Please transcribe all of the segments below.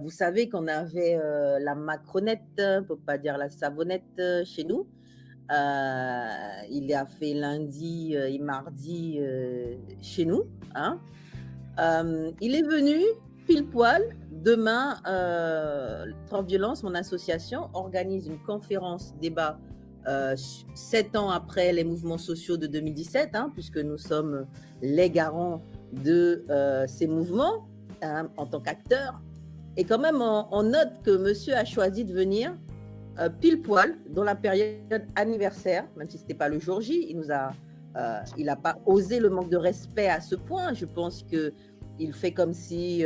Vous savez qu'on avait la macronette, pour pas dire la savonnette, chez nous. Il a fait lundi et mardi chez nous, hein. Il est venu pile poil. Demain, Trans Violence, mon association, organise une conférence débat 7 ans après les mouvements sociaux de 2017, hein, puisque nous sommes les garants de ces mouvements, hein, en tant qu'acteurs. Et quand même, on note que monsieur a choisi de venir pile poil dans la période anniversaire, même si ce n'était pas le jour J. Il n'a pas osé le manque de respect à ce point. Je pense qu'il fait comme si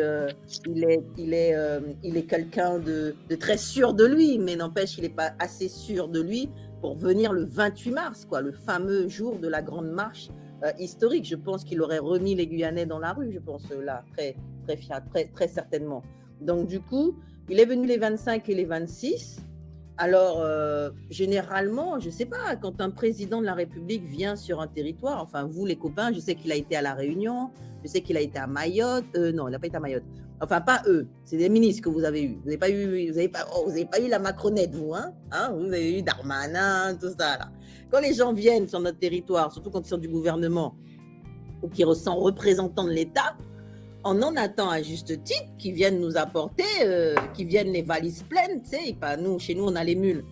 il est quelqu'un de très sûr de lui, mais n'empêche qu'il n'est pas assez sûr de lui pour venir le 28 mars, quoi, le fameux jour de la grande marche historique. Je pense qu'il aurait remis les Guyanais dans la rue, je pense, là, très certainement. Donc, du coup, il est venu les 25 et les 26. Alors, généralement, je ne sais pas, quand un président de la République vient sur un territoire, enfin, vous, les copains, je sais qu'il a été à La Réunion, je sais qu'il a été à Mayotte. Non, il n'a pas été à Mayotte. Enfin, pas eux, c'est des ministres que vous avez eus. Vous n'avez pas eu la Macronette, vous, hein, vous avez eu Darmanin, tout ça, là. Quand les gens viennent sur notre territoire, surtout quand ils sont du gouvernement ou qui sont représentants de l'État, on en attend à juste titre qu'ils viennent nous apporter, qu'ils viennent les valises pleines, tu sais. Nous, chez nous, on a les mules.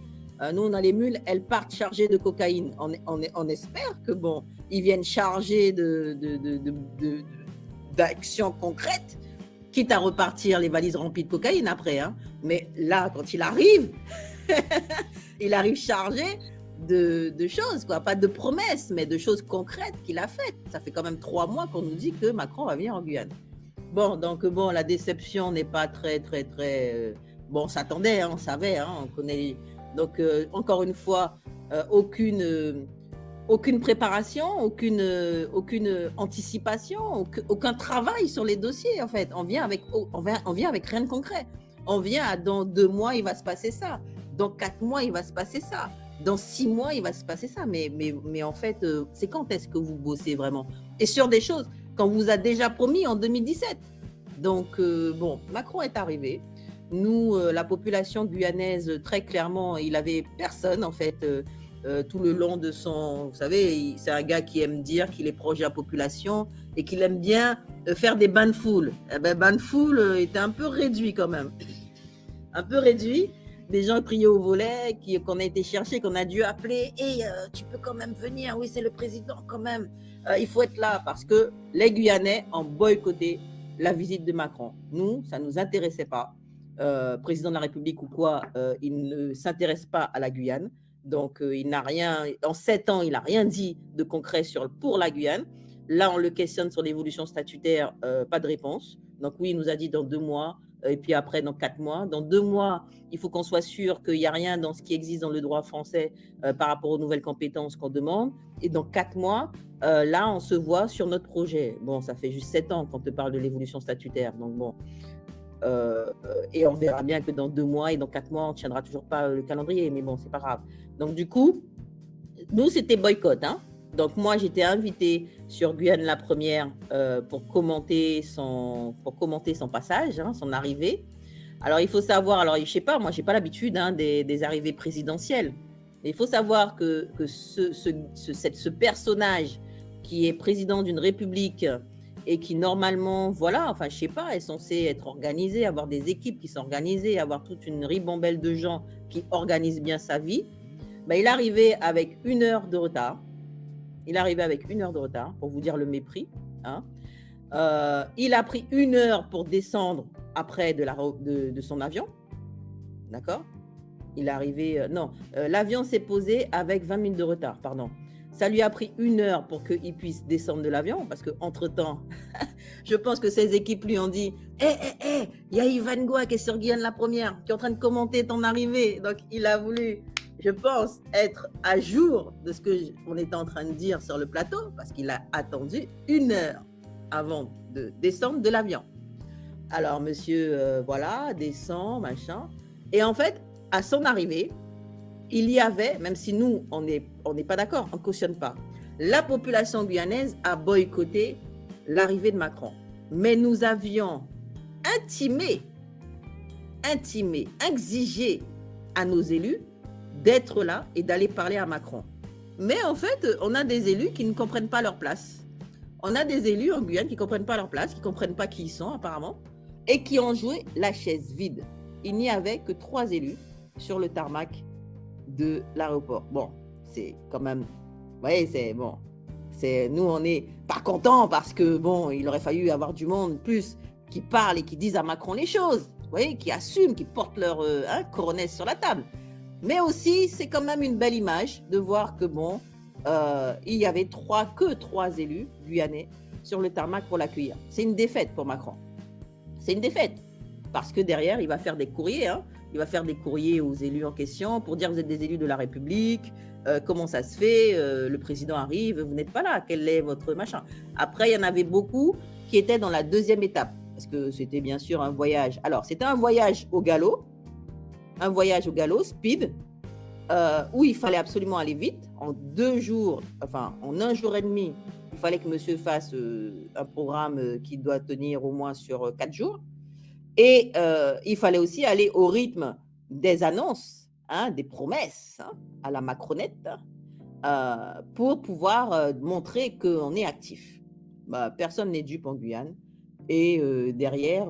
Nous, on a les mules, elles partent chargées de cocaïne. On espère que, bon, ils viennent chargés d'actions concrètes, quitte à repartir les valises remplies de cocaïne après, hein. Mais là, quand il arrive, il arrive chargé de choses, quoi. Pas de promesses, mais de choses concrètes qu'il a faites. Ça fait quand même 3 mois qu'on nous dit que Macron va venir en Guyane. Bon, donc bon, la déception n'est pas très. Bon, on s'attendait, hein, on savait, hein, on connaît. Donc, encore une fois, aucune préparation, aucune anticipation, aucun travail sur les dossiers, en fait. On vient avec rien de concret. On vient dans 2 mois, il va se passer ça. Dans 4 mois, il va se passer ça. Dans 6 mois, il va se passer ça. Mais en fait, c'est quand est-ce que vous bossez vraiment? Et sur des choses qu'on vous a déjà promis en 2017. Donc, bon, Macron est arrivé. Nous, la population guyanaise, très clairement, il avait personne, en fait, tout le long de son... Vous savez, c'est un gars qui aime dire qu'il est proche de la population et qu'il aime bien faire des bains de foule. Eh ben, bains de foule était un peu réduit quand même. Un peu réduit. Des gens criaient au volet, qu'on a été chercher, qu'on a dû appeler. Et tu peux quand même venir, oui, c'est le président quand même. Il faut être là parce que les Guyanais ont boycotté la visite de Macron. Nous, ça ne nous intéressait pas. Président de la République ou quoi, il ne s'intéresse pas à la Guyane. Donc, il n'a rien, en 7 ans, il n'a rien dit de concret pour la Guyane. Là, on le questionne sur l'évolution statutaire, pas de réponse. Donc oui, il nous a dit dans 2 mois, et puis après dans 4 mois. Dans 2 mois, il faut qu'on soit sûr qu'il n'y a rien dans ce qui existe dans le droit français par rapport aux nouvelles compétences qu'on demande. Et dans 4 mois, là, on se voit sur notre projet. Bon, ça fait juste 7 ans qu'on te parle de l'évolution statutaire. Donc bon, et on verra bien que dans 2 mois et dans 4 mois, on ne tiendra toujours pas le calendrier. Mais bon, c'est pas grave. Donc du coup, nous, c'était boycott, hein. Donc moi, j'étais invitée sur Guyane la première pour commenter son passage, hein, son arrivée. Alors il faut savoir, alors je sais pas, moi j'ai pas l'habitude, hein, des arrivées présidentielles. Mais il faut savoir que ce personnage qui est président d'une république et qui normalement, voilà, enfin je sais pas, est censé être organisé, avoir des équipes qui sont organisées, avoir toute une ribambelle de gens qui organisent bien sa vie. Ben, il est arrivé avec 1 heure de retard. Il est arrivé avec 1 heure de retard, pour vous dire le mépris, hein. Il a pris 1 heure pour descendre après de son avion. D'accord? Il est arrivé... non, l'avion s'est posé avec 20 minutes de retard, pardon. Ça lui a pris 1 heure pour qu'il puisse descendre de l'avion, parce qu'entre-temps, je pense que ses équipes lui ont dit « Hé, il y a Yvan Goua qui est sur Guyane la première, qui est en train de commenter ton arrivée. » Donc, il a voulu, je pense, être à jour de ce qu'on était en train de dire sur le plateau, parce qu'il a attendu 1 heure avant de descendre de l'avion. Alors, monsieur, voilà, descend, machin. Et en fait, à son arrivée, il y avait, même si nous, on n'est pas d'accord, on ne cautionne pas, la population guyanaise a boycotté l'arrivée de Macron. Mais nous avions intimé intimer, exiger à nos élus d'être là et d'aller parler à Macron. Mais en fait, on a des élus qui ne comprennent pas leur place. On a des élus en Guyane qui ne comprennent pas leur place, qui ne comprennent pas qui ils sont apparemment, et qui ont joué la chaise vide. Il n'y avait que 3 élus sur le tarmac de l'aéroport. Bon, c'est quand même... Vous voyez, c'est bon. Nous, on n'est pas contents parce que, bon, il aurait fallu avoir du monde plus qui parle et qui disent à Macron les choses. Vous voyez, qui assument, qui portent leur coronesse sur la table. Mais aussi, c'est quand même une belle image de voir que, bon, il y avait que 3 élus guyanais sur le tarmac pour l'accueillir. C'est une défaite pour Macron. C'est une défaite. Parce que derrière, il va faire des courriers. Il va faire des courriers aux élus en question pour dire vous êtes des élus de la République, comment ça se fait, le président arrive, vous n'êtes pas là, quel est votre machin. Après, il y en avait beaucoup qui étaient dans la 2e étape, parce que c'était bien sûr un voyage. Alors, c'était un voyage au galop, speed, où il fallait absolument aller vite. En 2 jours, enfin en 1 jour et demi, il fallait que monsieur fasse un programme qui doit tenir au moins sur 4 jours. Et il fallait aussi aller au rythme des annonces, des promesses à la Macronette pour pouvoir montrer qu'on est actif. Personne n'est dupe en Guyane. Et derrière,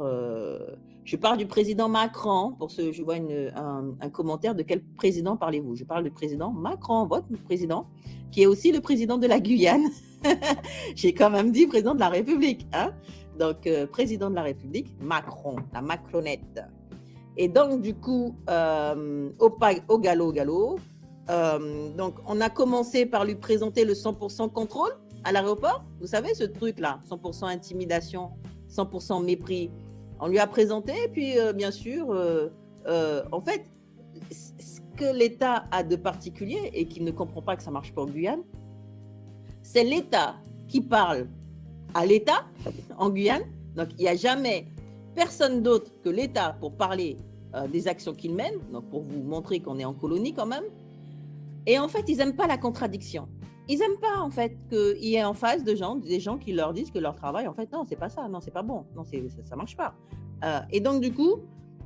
je parle du président Macron. Pour ceux, je vois un commentaire de quel président parlez-vous? Je parle du président Macron, votre président, qui est aussi le président de la Guyane. J'ai quand même dit président de la République. Donc, président de la République, Macron, la Macronette. Et donc, du coup, au galop, donc, on a commencé par lui présenter le 100% contrôle à l'aéroport. Vous savez, ce truc-là, 100% intimidation, 100% mépris. On lui a présenté, et puis, bien sûr, en fait, ce que l'État a de particulier et qui ne comprend pas que ça ne marche pas en Guyane, c'est l'État qui parle à l'État en Guyane. Donc, il n'y a jamais personne d'autre que l'État pour parler des actions qu'il mène, donc pour vous montrer qu'on est en colonie quand même. Et en fait, ils n'aiment pas la contradiction. Ils n'aiment pas, en fait, qu'il y ait en face des gens qui leur disent que leur travail, en fait, non, c'est pas ça, non, c'est pas bon, non, ça ne marche pas. Et donc, du coup,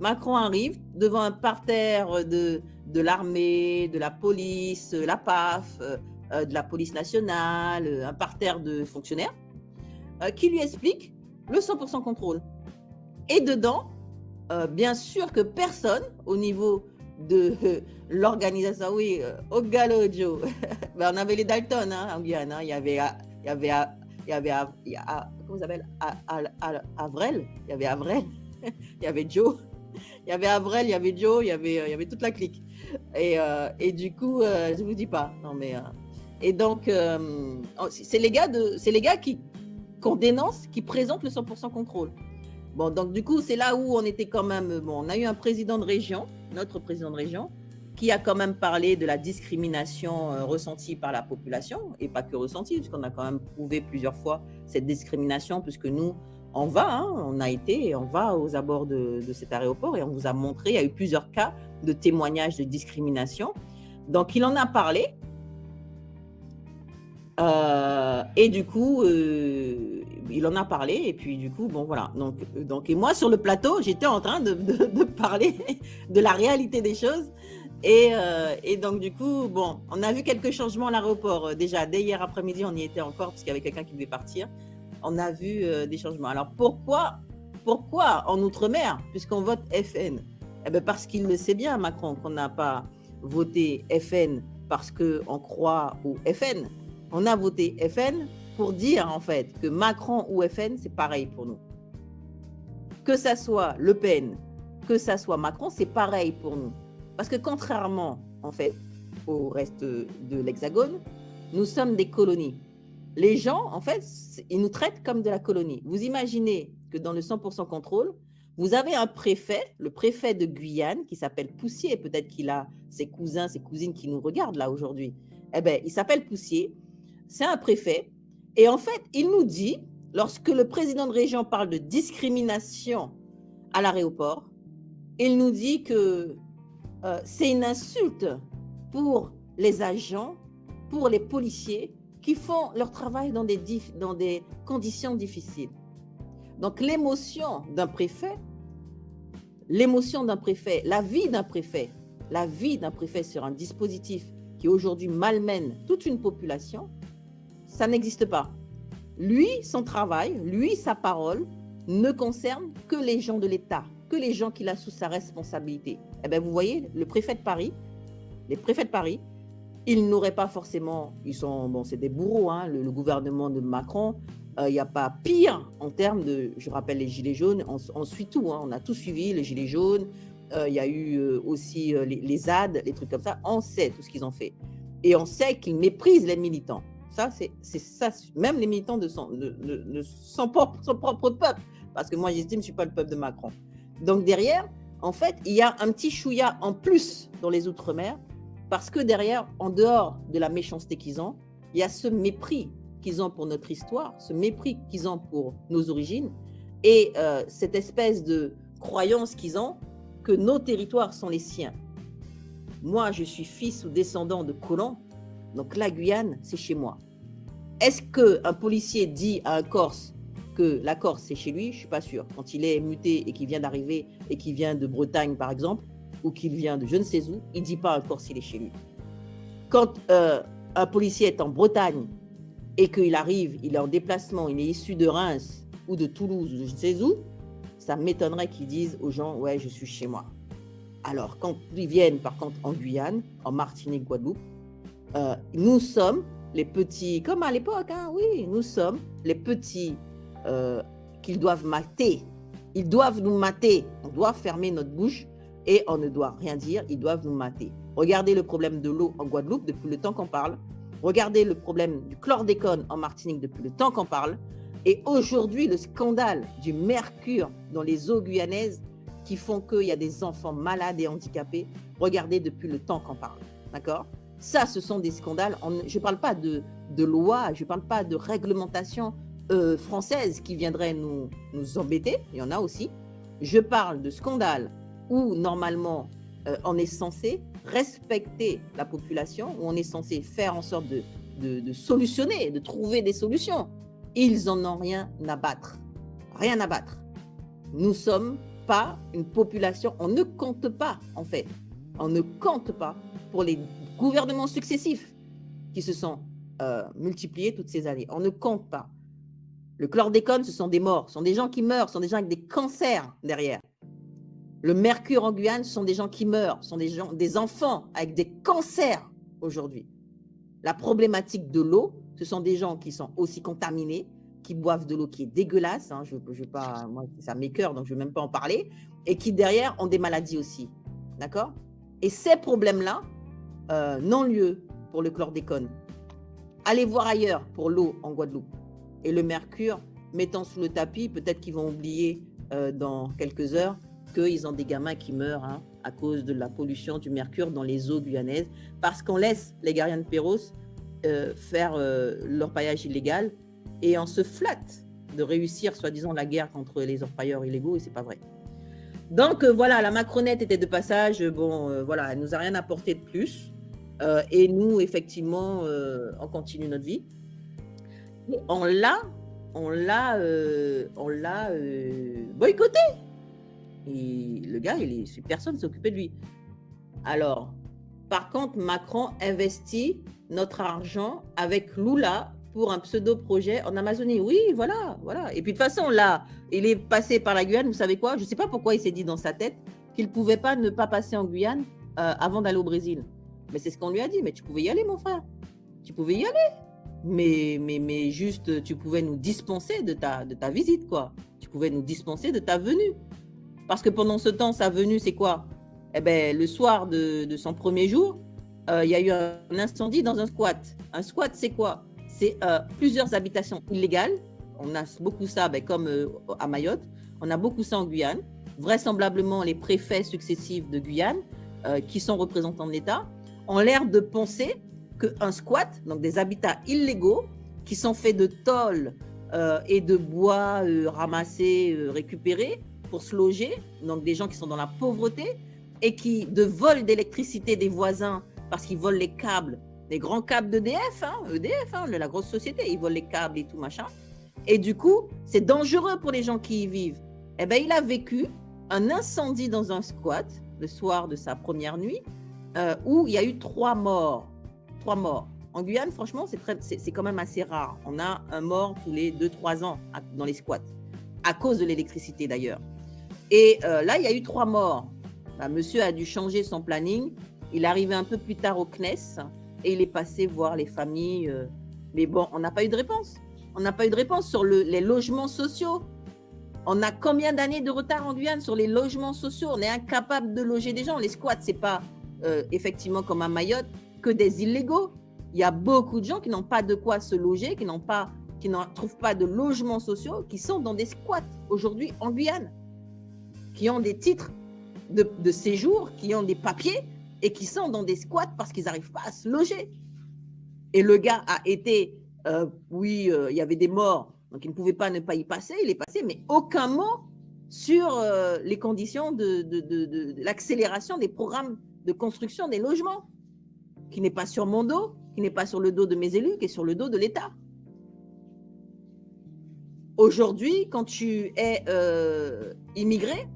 Macron arrive devant un parterre de l'armée, de la police, la PAF, de la police nationale, un parterre de fonctionnaires, qui lui explique le 100% contrôle. Et dedans, bien sûr que personne au niveau de l'organisation, oui, au galop, Joe, on avait les Dalton en Guyane, il y avait comment ça s'appelle, Avrel, il y avait Avrel, il y avait Joe, il y avait Avrel, il y avait Joe, il y avait toute la clique. Et du coup, je vous dis pas, non mais et donc c'est les gars qu'on dénonce, qui présentent le 100% contrôle. Bon, donc du coup, c'est là où on était quand même... Bon, on a eu un président de région, notre président de région, qui a quand même parlé de la discrimination ressentie par la population, et pas que ressentie, puisqu'on a quand même prouvé plusieurs fois cette discrimination, puisque nous, on a été et on va aux abords de cet aéroport, et on vous a montré, il y a eu plusieurs cas de témoignages de discrimination. Donc, il en a parlé. Et du coup, il en a parlé, et puis du coup, bon voilà. Donc, et moi sur le plateau, j'étais en train de parler de la réalité des choses. Et donc du coup, bon, on a vu quelques changements à l'aéroport. Déjà, dès hier après-midi, on y était encore, parce qu'il y avait quelqu'un qui devait partir. On a vu des changements. Alors pourquoi en Outre-mer, puisqu'on vote FN? Eh bien, parce qu'il le sait bien, Macron, qu'on n'a pas voté FN parce qu'on croit au FN. On a voté FN pour dire en fait que Macron ou FN, c'est pareil pour nous. Que ça soit Le Pen, que ça soit Macron, c'est pareil pour nous. Parce que contrairement en fait au reste de l'Hexagone, nous sommes des colonies. Les gens, en fait, ils nous traitent comme de la colonie. Vous imaginez que dans le 100% contrôle, vous avez un préfet, le préfet de Guyane, qui s'appelle Poussier. Peut-être qu'il a ses cousins, ses cousines qui nous regardent là aujourd'hui. Eh bien, il s'appelle Poussier. C'est un préfet. Et en fait, il nous dit, lorsque le président de région parle de discrimination à l'aéroport, il nous dit que c'est une insulte pour les agents, pour les policiers qui font leur travail dans des conditions difficiles. Donc, l'émotion d'un préfet l'émotion d'un préfet, la vie d'un préfet sur un dispositif qui aujourd'hui malmène toute une population, ça n'existe pas. Lui, son travail, lui, sa parole, ne concerne que les gens de l'État, que les gens qu'il a sous sa responsabilité. Eh bien, vous voyez, les préfets de Paris, ils n'auraient pas forcément, c'est des bourreaux, hein, le gouvernement de Macron, il n'y a pas pire en termes de, je rappelle les gilets jaunes, on suit tout, hein, on a tout suivi, les gilets jaunes, il y a eu aussi les ZAD, les trucs comme ça, on sait tout ce qu'ils ont fait. Et on sait qu'ils méprisent les militants. Ça, c'est ça, même les militants de son propre peuple, parce que moi, j'estime que je ne suis pas le peuple de Macron. Donc derrière, en fait, il y a un petit chouïa en plus dans les Outre-mer, parce que derrière, en dehors de la méchanceté qu'ils ont, il y a ce mépris qu'ils ont pour notre histoire, ce mépris qu'ils ont pour nos origines, et cette espèce de croyance qu'ils ont que nos territoires sont les siens. Moi, je suis fils ou descendant de colons, donc la Guyane, c'est chez moi. Est-ce qu'un policier dit à un Corse que la Corse, c'est chez lui? Je ne suis pas sûre. Quand il est muté et qu'il vient d'arriver et qu'il vient de Bretagne, par exemple, ou qu'il vient de je ne sais où, il ne dit pas à un Corse il est chez lui. Quand un policier est en Bretagne et qu'il arrive, il est en déplacement, il est issu de Reims ou de Toulouse ou de je ne sais où, ça m'étonnerait qu'ils disent aux gens « ouais, je suis chez moi ». Alors, quand ils viennent, par contre, en Guyane, en Martinique, Guadeloupe, nous sommes les petits, comme à l'époque, hein, oui, nous sommes les petits qu'ils doivent mater. Ils doivent nous mater. On doit fermer notre bouche et on ne doit rien dire. Ils doivent nous mater. Regardez le problème de l'eau en Guadeloupe depuis le temps qu'on parle. Regardez le problème du chlordécone en Martinique depuis le temps qu'on parle. Et aujourd'hui, le scandale du mercure dans les eaux guyanaises qui font qu'il y a des enfants malades et handicapés. Regardez depuis le temps qu'on parle. D'accord ? Ça, ce sont des scandales. Je ne parle pas de loi, je ne parle pas de réglementation française qui viendrait nous embêter. Il y en a aussi. Je parle de scandales où, normalement, on est censé respecter la population, où on est censé faire en sorte de solutionner, de trouver des solutions. Ils n'en ont rien à battre. Rien à battre. Nous ne sommes pas une population, on ne compte pas, en fait. On ne compte pas pour les gouvernements successifs qui se sont multipliés toutes ces années. On ne compte pas. Le chlordécone, ce sont des morts, ce sont des gens qui meurent, ce sont des gens avec des cancers derrière. Le mercure en Guyane, ce sont des gens qui meurent, ce sont des enfants avec des cancers aujourd'hui. La problématique de l'eau, ce sont des gens qui sont aussi contaminés, qui boivent de l'eau qui est dégueulasse, hein, je pas, moi, ça m'écoeure, donc je ne vais même pas en parler, et qui derrière ont des maladies aussi. D'accord ? Et ces problèmes-là n'ont lieu pour le chlordécone. Allez voir ailleurs pour l'eau en Guadeloupe. Et le mercure, mettant sous le tapis, peut-être qu'ils vont oublier dans quelques heures qu'ils ont des gamins qui meurent hein, à cause de la pollution du mercure dans les eaux guyanaises, parce qu'on laisse les Garians de Perros faire l'orpaillage illégal et on se flatte de réussir, soi-disant, la guerre contre les orpailleurs illégaux, et c'est pas vrai. Donc voilà, la Macronette était de passage, voilà, elle nous a rien apporté de plus, et nous, effectivement, on continue notre vie. Et on l'a boycotté. Et le gars, personne ne s'est occupé de lui. Alors, par contre, Macron investit notre argent avec Lula pour un pseudo-projet en Amazonie. Oui, voilà. Et puis de toute façon, là, il est passé par la Guyane, vous savez quoi? Je ne sais pas pourquoi il s'est dit dans sa tête qu'il ne pouvait pas ne pas passer en Guyane avant d'aller au Brésil. Mais c'est ce qu'on lui a dit. Mais tu pouvais y aller, mon frère. Tu pouvais y aller. Mais juste, tu pouvais nous dispenser de ta visite, quoi. Tu pouvais nous dispenser de ta venue. Parce que pendant ce temps, sa venue, c'est quoi? Eh bien, le soir de son premier jour, il y a eu un incendie dans un squat. Un squat, c'est quoi? C'est plusieurs habitations illégales. On a beaucoup ça, comme à Mayotte. On a beaucoup ça en Guyane. Vraisemblablement, les préfets successifs de Guyane, qui sont représentants de l'État, ont l'air de penser qu'un squat, donc des habitats illégaux, qui sont faits de tôles et de bois ramassés, récupérés, pour se loger, donc des gens qui sont dans la pauvreté et qui de vol d'électricité des voisins parce qu'ils volent les câbles, les grands câbles d'EDF, la grosse société, ils volent les câbles et tout machin. Et du coup, c'est dangereux pour les gens qui y vivent. Eh bien, il a vécu un incendie dans un squat le soir de sa première nuit où il y a eu 3 morts. 3 morts. En Guyane, franchement, c'est quand même assez rare. On a un mort tous les 2-3 ans dans les squats, à cause de l'électricité d'ailleurs. Et là, il y a eu 3 morts. Bah, monsieur a dû changer son planning. Il est arrivé un peu plus tard au CNES et il est passé voir les familles. Mais bon, on n'a pas eu de réponse. On n'a pas eu de réponse sur les logements sociaux. On a combien d'années de retard en Guyane sur les logements sociaux? On est incapable de loger des gens. Les squats, c'est pas effectivement comme à Mayotte que des illégaux. Il y a beaucoup de gens qui n'ont pas de quoi se loger, qui n'en trouvent pas de logements sociaux, qui sont dans des squats aujourd'hui en Guyane, qui ont des titres de séjour, qui ont des papiers et qui sont dans des squats parce qu'ils n'arrivent pas à se loger. Et le gars a été, il y avait des morts, donc il ne pouvait pas ne pas y passer, il est passé, mais aucun mot sur les conditions de l'accélération des programmes de construction des logements, qui n'est pas sur mon dos, qui n'est pas sur le dos de mes élus, qui est sur le dos de l'État. Aujourd'hui, quand tu es immigré,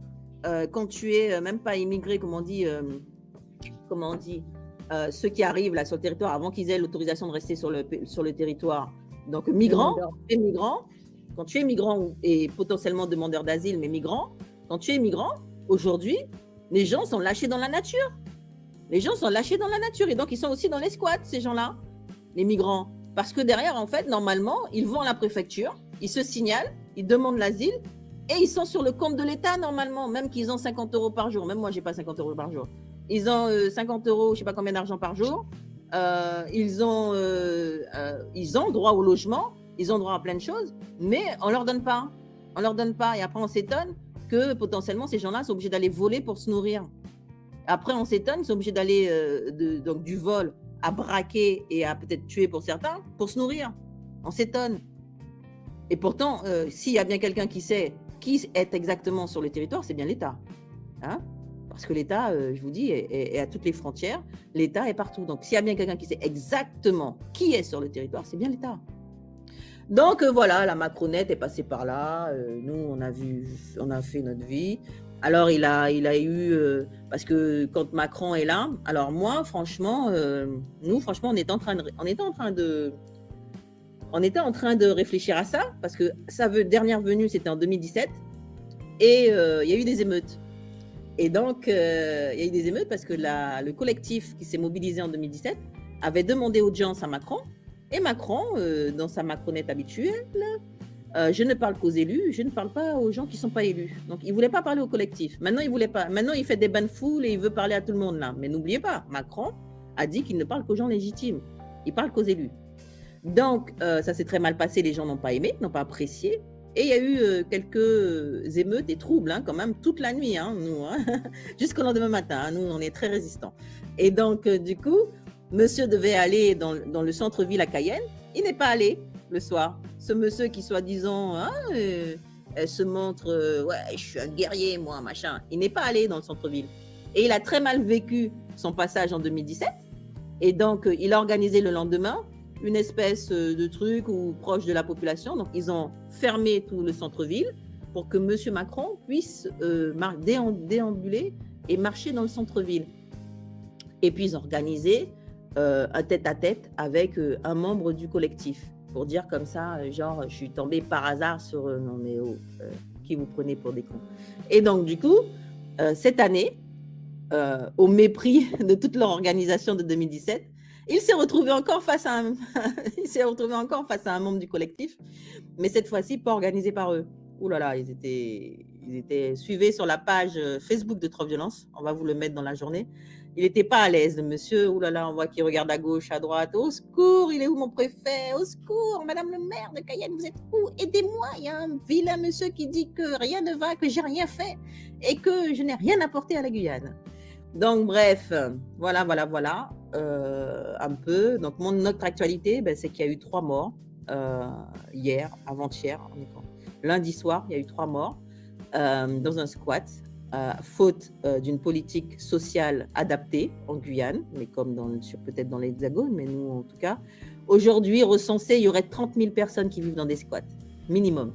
quand tu es même pas immigré, comment on dit, ceux qui arrivent là sur le territoire avant qu'ils aient l'autorisation de rester sur le territoire, donc migrants, quand tu es migrant et potentiellement demandeur d'asile, mais migrant, quand tu es migrant, aujourd'hui, les gens sont lâchés dans la nature. Les gens sont lâchés dans la nature et donc ils sont aussi dans les squats, ces gens-là, les migrants. Parce que derrière, en fait, normalement, ils vont à la préfecture, ils se signalent, ils demandent l'asile et ils sont sur le compte de l'État normalement, même qu'ils ont 50 € par jour. Même moi, j'ai pas 50 € par jour. Ils ont 50 €, je sais pas combien d'argent par jour. Ils ont droit au logement, ils ont droit à plein de choses, mais on leur donne pas. On leur donne pas et après on s'étonne que potentiellement ces gens-là sont obligés d'aller voler pour se nourrir. Après, on s'étonne, ils sont obligés d'aller donc du vol à braquer et à peut-être tuer pour certains pour se nourrir. On s'étonne. Et pourtant, s'il y a bien quelqu'un qui sait qui est exactement sur le territoire, c'est bien l'État. Hein? Parce que l'État, je vous dis, est à toutes les frontières. L'État est partout. Donc, s'il y a bien quelqu'un qui sait exactement qui est sur le territoire, c'est bien l'État. Donc, voilà, la Macronette est passée par là. Nous, on a fait notre vie. Alors, il a eu, parce que quand Macron est là, alors moi, franchement, on était en train de réfléchir à ça, parce que dernière venue, c'était en 2017, et il y a eu des émeutes. Et donc, il y a eu des émeutes parce que le collectif qui s'est mobilisé en 2017 avait demandé audience à Macron, et Macron, dans sa Macronette habituelle, je ne parle qu'aux élus, je ne parle pas aux gens qui ne sont pas élus. Donc, il ne voulait pas parler au collectif. Maintenant, il voulait pas. Maintenant, il fait des bains de foule et il veut parler à tout le monde là. Mais n'oubliez pas, Macron a dit qu'il ne parle qu'aux gens légitimes. Il parle qu'aux élus. Donc, ça s'est très mal passé. Les gens n'ont pas aimé, n'ont pas apprécié. Et il y a eu quelques émeutes et troubles, quand même, toute la nuit, nous, jusqu'au lendemain matin. Nous, on est très résistants. Et donc, du coup, monsieur devait aller dans le centre-ville à Cayenne. Il n'est pas allé le soir. Ce monsieur qui, soi-disant, elle se montre, ouais, je suis un guerrier, moi, machin. Il n'est pas allé dans le centre-ville. Et il a très mal vécu son passage en 2017. Et donc, il a organisé le lendemain une espèce de truc ou proche de la population. Donc, ils ont fermé tout le centre-ville pour que monsieur Macron puisse déambuler et marcher dans le centre-ville. Et puis, ils ont organisé un tête-à-tête avec un membre du collectif. Pour dire comme ça, genre, je suis tombée par hasard sur non mais qui vous prenez pour des cons. Et donc, du coup, cette année, au mépris de toute leur organisation de 2017, il s'est retrouvé encore face à un membre du collectif, mais cette fois-ci pas organisé par eux. Ouh là là, ils étaient suivez sur la page Facebook de Trop Violence. On va vous le mettre dans la journée. Il n'était pas à l'aise, le monsieur. Ouh là là, on voit qu'il regarde à gauche, à droite. Au secours, il est où mon préfet? Au secours, madame le maire de Cayenne, vous êtes où? Aidez-moi, il y a un vilain monsieur qui dit que rien ne va, que j'ai rien fait et que je n'ai rien apporté à la Guyane. Donc, bref, voilà, un peu. Donc, notre actualité, c'est qu'il y a eu 3 morts hier, avant-hier. Lundi soir, il y a eu 3 morts dans un squat. Faute d'une politique sociale adaptée en Guyane, mais comme peut-être dans l'Hexagone, mais nous en tout cas. Aujourd'hui, recensé, il y aurait 30 000 personnes qui vivent dans des squats, minimum.